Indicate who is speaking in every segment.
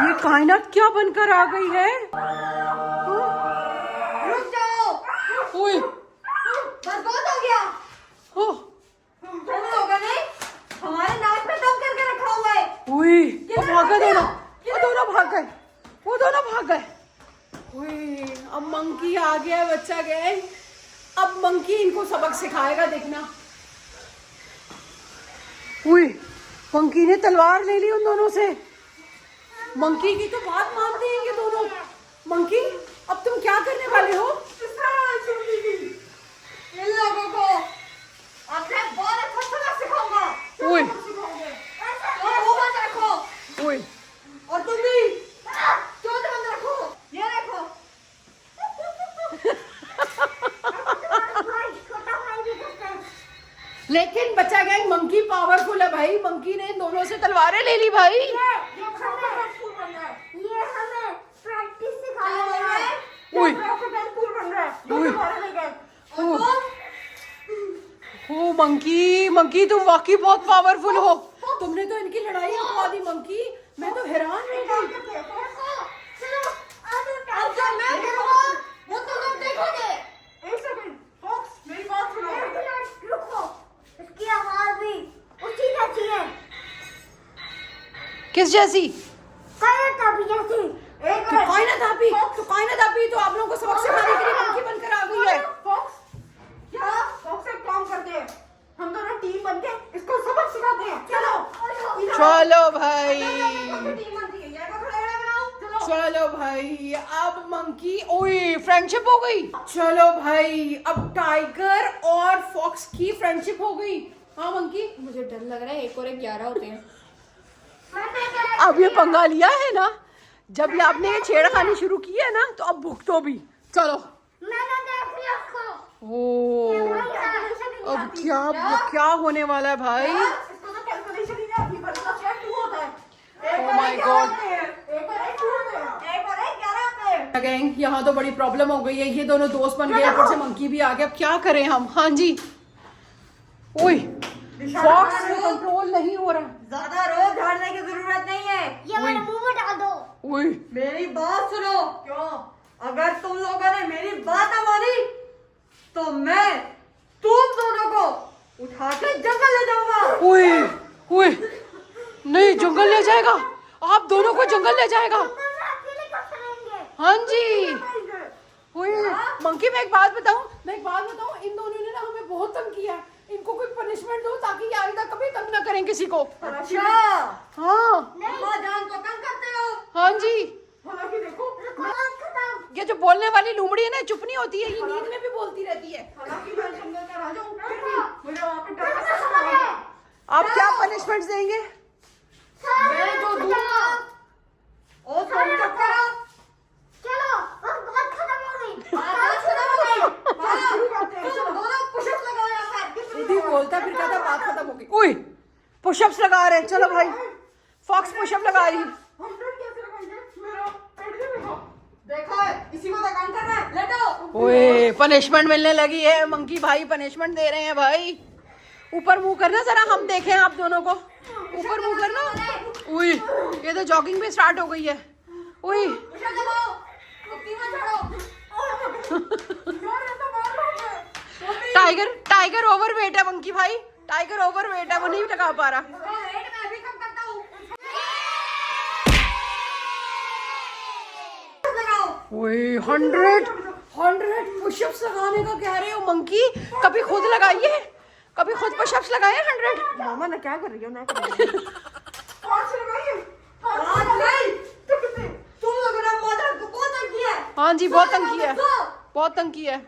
Speaker 1: ये कायनात क्या बनकर आ गई है?
Speaker 2: रुक जाओ।
Speaker 1: ओए,
Speaker 2: बस बहुत हो गया।
Speaker 1: ओह,
Speaker 2: तुम लोगों ने हमारे नाक में दम करके रखा हुआ है।
Speaker 1: ओए, वो भागा दोनों, वो दोनों भाग गए, वो दोनों भाग गए। ओए, अब मंकी आ गया बच्चा गैंग। अब मंकी इनको सबक सिखाएगा, देखना। ओए, मंकी ने तलवार ले ली उन दोनों से। मंकी की तो बात मानते हैं ये दोनों। मंकी, अब तुम क्या करने वाले हो?
Speaker 2: इन लोगों को अब मैं बहुत अच्छा सबक सिखाऊंगा।
Speaker 1: ओए,
Speaker 2: और वो बंद रखो।
Speaker 1: ओए,
Speaker 2: और तुम भी चोट बंद रखो। ये देखो।
Speaker 1: लेकिन बच्चा गैंग मंकी पावरफुल है भाई। मंकी ने इन दोनों से तलवारें ले ली भाई।
Speaker 2: ये हमें प्रैक्टिस सिखाने वाला है।
Speaker 1: ओए,
Speaker 2: पूल बन रहा है।
Speaker 1: ओए,
Speaker 2: दोबारा ले गए।
Speaker 1: ओह।
Speaker 2: और
Speaker 1: ओ मंकी, मंकी तुम वाकई बहुत पावरफुल हो। तुमने तो इनकी लड़ाई रुकवा दी मंकी। मैं तो हैरान रह गई।
Speaker 2: अब जो मैं करूंगा वो तुम लोग देखोगे। एक सेकंड फॉक्स, मेरी बात सुनो। रुको, इसकी आवाज भी उसी जैसी है।
Speaker 1: किस जैसी?
Speaker 2: कायनात भी जैसी। एक
Speaker 1: तो कायनात आपी, तो कायनात आपी तो आप लोगों को सबक सिखाने के लिए मंकी बनकर आ गई है।
Speaker 2: फॉक्स, क्या फॉक्स एक काम करते हैं, हम दोनों टीम बनके इसको सबक सिखाते हैं। चलो
Speaker 1: चलो भाई,
Speaker 2: टीम बनती है। ये को थोड़ा बड़ा बनाओ। चलो
Speaker 1: चलो भाई। अब मंकी, ओए फ्रेंडशिप हो गई। चलो भाई, अब टाइगर और फॉक्स की फ्रेंडशिप हो गई। हाँ मंकी,
Speaker 3: मुझे डर लग रहा है, 1 और 1 11 होते हैं।
Speaker 1: अब ये पंगा लिया है ना, जब ये आपने ये छेड़खानी शुरू की है ना, तो अब भुगतो भी। चलो।
Speaker 2: मैंने देख लिया उसको।
Speaker 1: ओ, अब क्या होने वाला है भाई?
Speaker 2: इसको तो कैलकुलेशन ही नहीं आती, बल्कि क्या 2 होता है।
Speaker 1: Oh my God.
Speaker 2: एक और एक 2 होते हैं। एक और एक 11 होते हैं।
Speaker 1: गैंग, यहाँ तो बड़ी प्रॉब्लम हो गई है। ये दोनों दोस्त बन गए, ऊपर से मंकी भी आ गया। अब क्या करें हम? हाँ जी। ओए, फॉक्स से कंट्रोल नहीं हो रहा।
Speaker 2: ज्यादा रोज झाड़ने की जरूरत नहीं है। ये
Speaker 1: मेरे
Speaker 2: मुंह में डाल दो।
Speaker 1: ओए,
Speaker 2: मेरी बात सुनो। क्यों? अगर तुम लोगों ने मेरी बात न मानी तो मैं तुम दोनों को उठा के जंगल ले जाऊंगा।
Speaker 1: ओए, ओए, नहीं, जंगल ले जाएगा। आप दोनों को जंगल ले जाएगा। हाँ जी। ओए, मंकी, मैं एक बात बताऊं, इन दोनों ने ना हमें बहुत तंग किया है। इनको कोई पनिशमेंट दो ताकि ये आइंदा कभी तंग ना करें किसी को।
Speaker 2: अच्छा,
Speaker 1: हाँ,
Speaker 2: अम्मा जान को तंग करते हो।
Speaker 1: हाँ जी।
Speaker 2: हालांकि देखो,
Speaker 1: ये जो बोलने वाली लोमड़ी है ना, चुप नहीं होती है। ये नींद में भी बोलती रहती है।
Speaker 2: हालांकि मैं जंगल का राजा हूँ, फिर भी मुझे वहाँ पे डर लगता है।
Speaker 1: आप क्या पनिशमेंट देंगे?
Speaker 2: मैं जो दूंगा वो तुम चुप करो। चलो, अब बात खत्म हो गई। बात खत्म हो गई। तुम दोनों पुशअप लगाओ यहाँ पर।
Speaker 1: खुद ही बोलता फिर कहता बात खत्म हो गई। ओए, पुशअप्स लगा रहे हैं। चलो भाई, फॉक्स पुशअप लगा रही है।
Speaker 2: हम पेट कैसे लगाएंगे? मेरा पेट भी देखो। देखो, इसी को तो काम करना है। लेटो।
Speaker 1: ओए, पनिशमेंट मिलने लगी है। मंकी भाई पनिशमेंट दे रहे हैं भाई। ऊपर मुंह करना जरा, हम देखें आप दोनों को। ऊपर मुंह करना। ओए, ये तो जॉगिंग भी स्टार्ट हो गई है। ओए,
Speaker 2: पुशअप लगाओ। कुत्ती मत छोड़ो। यार, ये तो मार लोगे।
Speaker 1: टाइगर ओवरवेट है मंकी भाई। टाइगर ओवरवेट है, वो नहीं लगा पा रहा।
Speaker 2: वेट मैं भी कम करता हूँ। लगाओ।
Speaker 1: ओए, 100 पुशअप्स लगाने का कह रहे हो मंकी? कभी खुद लगाइए, कभी खुद पुशअप्स लगाए 100।
Speaker 2: मामा ना क्या कर रही हो? ना कर रही हो। पाँच लगाइए। पाँच नहीं। तुम लोगों ने मदर को बहुत तंग किया है।
Speaker 1: हाँ जी, बहुत तंग किया है, बहुत तंग किया है।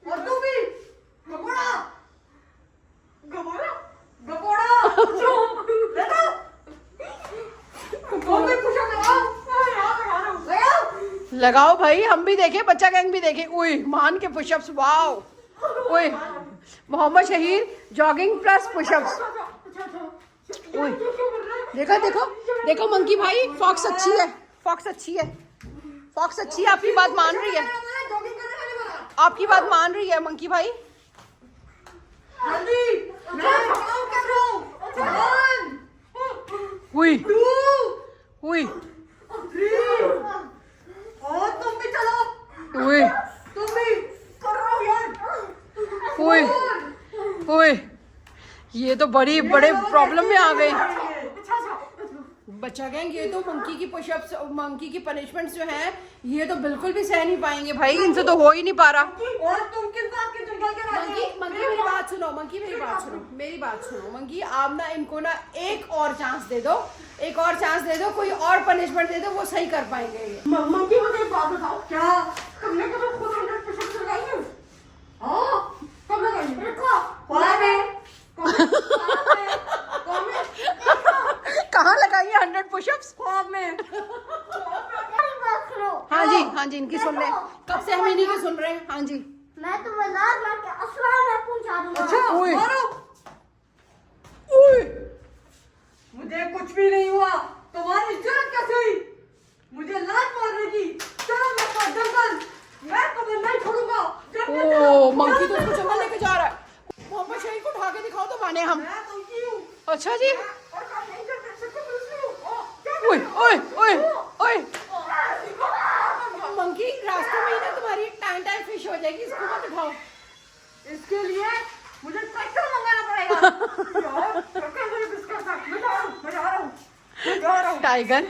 Speaker 2: और तू भी गपोड़ा गपोड़ा गपोड़ा लेटो। तुम भी पुशअप लगाओ। लगाओ।
Speaker 1: लगाओ भाई, हम भी देखें, बच्चा गैंग भी देखे। ओए, मान के पुशअप्स, वाओ। ओए, Mohammad Shaheer jogging plus pushups. ओए, देखो देखो देखो मंकी भाई, फॉक्स अच्छी है, फॉक्स अच्छी है, फॉक्स अच्छी है। आपकी बात मान रही है, आपकी बात मान रही है मंकी भाई। हुई हुई
Speaker 2: और तुम भी चलो,
Speaker 1: ओए
Speaker 2: तुम भी कर रहा हो यार।
Speaker 1: ओए ओए, ये तो बड़ी बड़े प्रॉब्लम में आ गए बच्चा गैंग। ये तो मंकी की पुशअप्स, मंकी की पनिशमेंट्स जो है ये तो बिल्कुल भी सह नहीं पाएंगे भाई, इनसे तो हो ही नहीं पा रहा।
Speaker 2: और तुम किन बात के चुनका के
Speaker 1: मंकी मंकी मेरी बात सुनो, मंकी मेरी बात सुनो, मेरी बात सुनो मंकी, आप ना इनको ना एक और चांस दे दो, एक और चांस दे दो, कोई और पनिशमेंट दे दो, वो सही कर पाएंगे ये।
Speaker 2: मंकी मुझे एक बात बताओ, क्या तुमने कभी खुद 100 पुशअप्स लगाई है? हाँ, कब लगाई है?
Speaker 1: कहाँ लगाई है 100 पुशअप्स?
Speaker 2: ख्वाब में।
Speaker 1: हाँ जी हाँ जी, इनकी सुन रहे हैं, कब से हम इन्हीं की सुन रहे हैं। हाँ जी,
Speaker 2: मैं तुम्हें लाल मार के आसमान में पहुंचा दूंगा।
Speaker 1: अच्छा, ओए।
Speaker 2: मारो।
Speaker 1: ओए
Speaker 2: मुझे कुछ भी नहीं हुआ, तुम्हारी जरूरत कैसे हुई मुझे लात मारने की? चलो मैं तो जंगल, मैं तुम्हें नहीं छोड़ूंगा।
Speaker 1: ओ मंकी तो उसको जंगल लेके जा रहा है। मोहम्मद शहीद को उठा के दिखाओ तो माने हम।
Speaker 2: मैं मंकी हूँ
Speaker 1: अच्छा जी,
Speaker 2: और काम नहीं कर सकते, पुलिस हूँ।
Speaker 1: ओए ओए ओए ओए, मंकी रास्ते में ही ना तुम्हारी टाइम टाइम फिश हो जाएगी, इसको मत उठाओ।
Speaker 2: इसके लिए मुझे ट्रैक्टर मंगाना पड़ेगा। यार, ट्रैक्टर मुझे किसका था? मैं जा रहा हूँ।
Speaker 1: टाइगर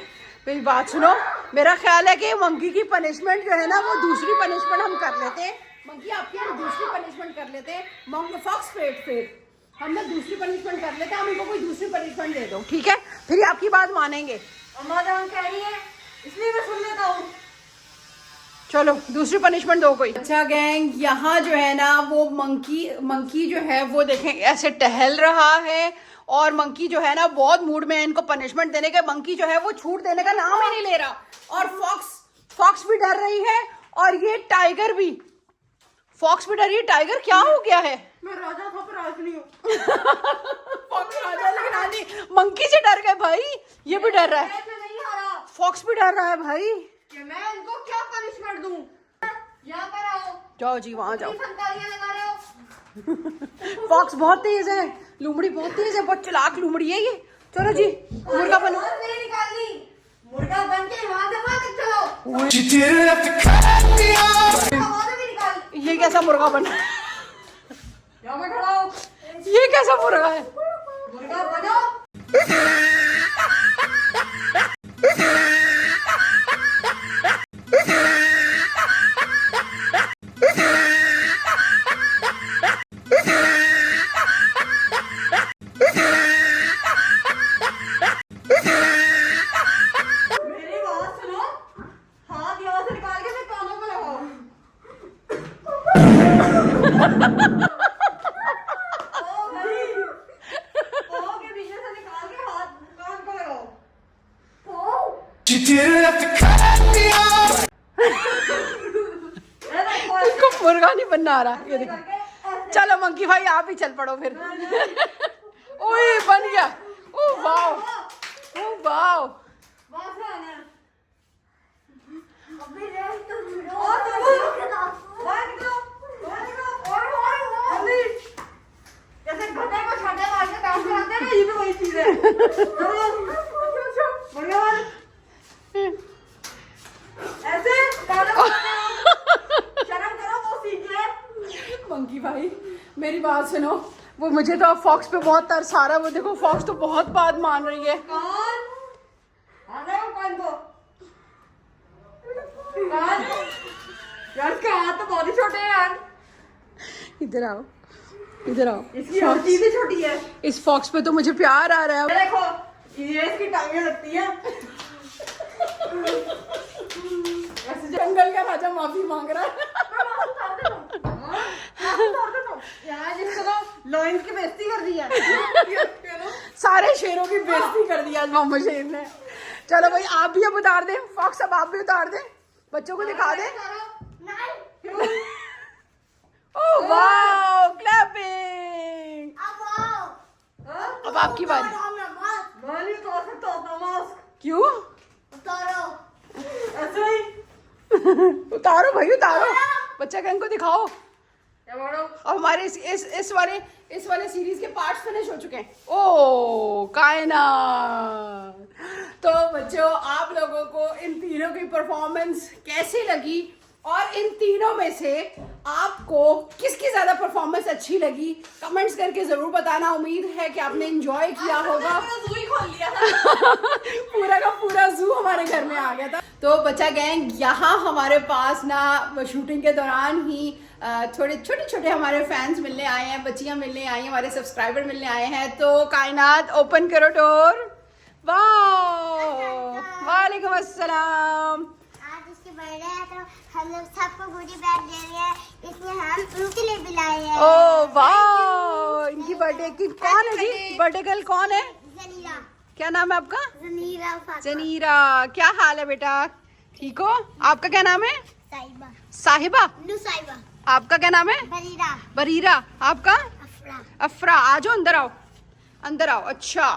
Speaker 1: मेरी बात सुनो, मेरा ख्याल है कि मंकी की पनिशमेंट जो है ना वो दूसरी पनिशमेंट हम कर लेते हैं। मंकी आपकी हम दूसरी पनिशमेंट कर लेते हैं, फॉक्स फेट हम ना दूसरी पनिशमेंट कर लेते हैं, हम इनको कोई दूसरी पनिशमेंट दे दो, ठीक है? फिर ये आपकी बात मानेंगे।
Speaker 2: अम्मा जान कह रही है, इसलिए मैं सुन लेता हूँ।
Speaker 1: चलो दूसरी पनिशमेंट दो कोई। अच्छा गैंग, यहाँ जो है ना वो मंकी जो है वो देखें ऐसे टहल रहा है, और मंकी जो है ना बहुत मूड में है इनको पनिशमेंट देने के। मंकी जो है वो छूट देने का नाम ही नहीं ले रहा, और फॉक्स भी डर रही है, और ये टाइगर भी, फॉक्स भी डर रही है। टाइगर क्या हो गया है?
Speaker 2: मैं राजा था पर राज नहीं हूँ।
Speaker 1: फॉक्स राजा, लेकिन आनी मंकी से डर गए भाई, ये भी डर रहा है,
Speaker 2: मैं नहीं हारा
Speaker 1: फॉक्स भी डर रहा है भाई।
Speaker 2: कि मैं इनको क्या पनिशमेंट दूं? यहाँ पर आओ।
Speaker 1: जाओ जी वहां जाओ।
Speaker 2: फंतालियाँ लगा रहे हो।
Speaker 1: फॉक्स बहुत तेज है, लोमड़ी बहुत तेज है, बहुत चालाक लोमड़ी है ये। चलो जी मुर्गा बनो।
Speaker 2: और नहीं निकालनी, मुर्गा बन के वहाँ से वहाँ तक चलो।
Speaker 4: You didn't have to cut me off.
Speaker 2: वहाँ से भी निकाल।
Speaker 1: ये कैसा मुर्गा बना?
Speaker 2: यहाँ पे खड़ा हो।
Speaker 1: ये कैसा मुर्गा है?
Speaker 2: मुर्गा बनो। मेरी बात सुनो, हाथ यहाँ से निकाल के मेरे कानों पे लगाओ। ओ भाई, पाँव के पीछे से निकाल के हाथ कान पे लगाओ।
Speaker 4: You didn't have to cut me off.
Speaker 2: ये देखो,
Speaker 1: इसको मुर्गा नहीं बनना आ रहा, ये देखो।
Speaker 2: करके ऐसे।
Speaker 1: चलो मंकी भाई आप ही चल पड़ो फिर। ओए बन गया, ओ वाओ, ओ वाओ।
Speaker 2: वहाँ से आना है।
Speaker 5: अभी रेस तो जुड़ो।
Speaker 2: और चलो। बाहर निकलो, बाहर निकलो। और जल्दी। जैसे गधे को छाटे मार के काम कराते हैं ना, ये भी वही चीज है। चलो, बढ़िया बात। ऐसे कानों को शर्म करो, वो सीख ले।
Speaker 1: मंकी भाई मेरी बात सुनो, वो मुझे तो अब फॉक्स पे बहुत तरस आ रहा है। वो देखो फॉक्स तो बहुत बात मान रही है।
Speaker 2: कान आना है कान को। कान यार, इसके हाथ तो बहुत ही छोटे हैं यार।
Speaker 1: इधर आओ, इधर आओ।
Speaker 2: इसकी हर चीज ही छोटी है।
Speaker 1: इस फॉक्स पे तो मुझे प्यार आ रहा है।
Speaker 2: ये देखो, ये इसकी टांगें लगती हैं।
Speaker 1: ऐसे जंगल का राजा माफी मांग रहा है।
Speaker 2: यार जिसको तो लॉयंस की बेइज्जती कर दी है।
Speaker 1: सारे शेरों की बेइज्जती कर दी आज मोहम्मद शेर ने। चलो भाई आप भी अब उतार दें फॉक्स, अब आप भी उतार दें, बच्चों को दिखा दें।
Speaker 5: नहीं,
Speaker 1: ओह वाओ, क्लैपिंग।
Speaker 5: अब आओ।
Speaker 1: अब आपकी बारी।
Speaker 5: उतारो मत,
Speaker 2: गाली तो सकता होता मास्क।
Speaker 1: क्यों?
Speaker 5: उतारो।
Speaker 2: ऐसे ही।
Speaker 1: उतारो भाई उतारो, बच्चा गैंग को दिखाओ। अब हमारे इस वाले सीरीज के पार्ट्स फिनिश हो चुके हैं। ओ कायनात। तो बच्चों, आप लोगों को इन तीनों की परफॉर्मेंस कैसी लगी और इन तीनों में से आपको किसकी ज्यादा परफॉर्मेंस अच्छी लगी, कमेंट्स करके जरूर बताना। उम्मीद है कि आपने एंजॉय किया होगा। पूरा का पूरा जू हमारे घर में आ गया था। तो बच्चा गैंग, यहाँ हमारे पास ना शूटिंग के दौरान ही थोड़े छोटे हमारे फैंस मिलने आए हैं, बच्चियां मिलने आई हैं, हमारे सब्सक्राइबर मिलने आए हैं। तो कायनात, ओपन करो डोर। वाह, वालेकुम अस्सलाम।
Speaker 5: आज इसकी बर्थडे है तो हम लोग सबको गोदी बैग दे रहे हैं, इसलिए हम उनके लिए भी लाए हैं।
Speaker 1: ओ वाह, इनकी बर्थडे की कौन है जी? बर्थडे गर्ल कौन है?
Speaker 5: जनीरा।
Speaker 1: क्या नाम है आपका?
Speaker 5: जनीरा फातिमा।
Speaker 1: जनीरा। क्या हाल है बेटा? ठीक हो? आपका क्या नाम है?
Speaker 5: साहिबा।
Speaker 1: साहिबा।
Speaker 5: नुसाइबा।
Speaker 1: आपका क्या नाम है?
Speaker 5: बरीरा।
Speaker 1: बरीरा। आपका?
Speaker 5: अफरा।
Speaker 1: अफरा। आ जाओ, अंदर आओ, अंदर आओ। अच्छा,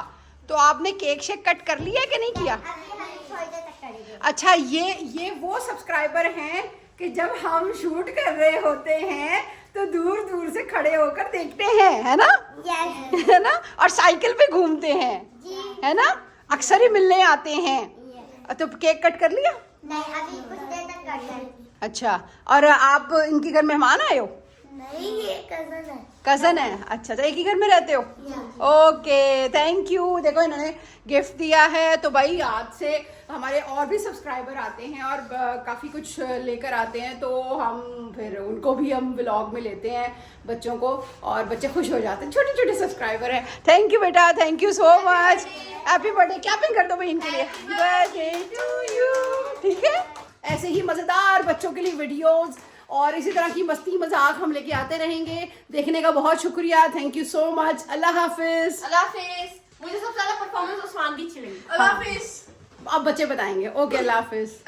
Speaker 1: तो आपने केक शेक कट कर लिया है कि नहीं किया?
Speaker 5: अभी हम थोड़ी देर तक करेंगे।
Speaker 1: अच्छा, ये वो सब्सक्राइबर हैं कि जब हम शूट कर रहे होते हैं तो दूर दूर से खड़े होकर देखते हैं, है ना?
Speaker 5: यस।
Speaker 1: है ना? और साइकिल पे घूमते हैं,
Speaker 5: जी।
Speaker 1: है ना? अक्सर ही मिलने आते हैं।
Speaker 5: यस।
Speaker 1: तो केक कट कर लिया?
Speaker 5: नहीं, अभी कुछ देर तक कर जाएंगे।
Speaker 1: अच्छा, और आप इनके घर मेहमान आए हो?
Speaker 5: नहीं, ये कजन है।
Speaker 1: कजन है? अच्छा, तो एक ही घर में रहते हो?
Speaker 5: यस।
Speaker 1: Okay, thank you. देखो, इन्होंने गिफ्ट दिया है। तो भाई, आज से हमारे और भी सब्सक्राइबर आते हैं और काफ़ी कुछ लेकर आते हैं, तो हम फिर उनको भी हम व्लॉग में लेते हैं, बच्चों को, और बच्चे खुश हो जाते हैं। छोटे छोटे सब्सक्राइबर हैं। थैंक यू बेटा, thank you so much. Happy birthday. Clapping कर दो भाई इनके लिए। Birthday to you. ठीक है, ऐसे ही मज़ेदार बच्चों के लिए वीडियोज़ और इसी तरह की मस्ती मजाक हम लेके आते रहेंगे। देखने का बहुत शुक्रिया। Thank you so much. Allah हाफिज।
Speaker 3: अल्लाह हाफिज। मुझे सबसे ज्यादा परफॉर्मेंस उस्मान की अच्छी लगी। अल्लाह हाफिज।
Speaker 1: अब बच्चे बताएंगे। ओके, अल्लाह हाफिज।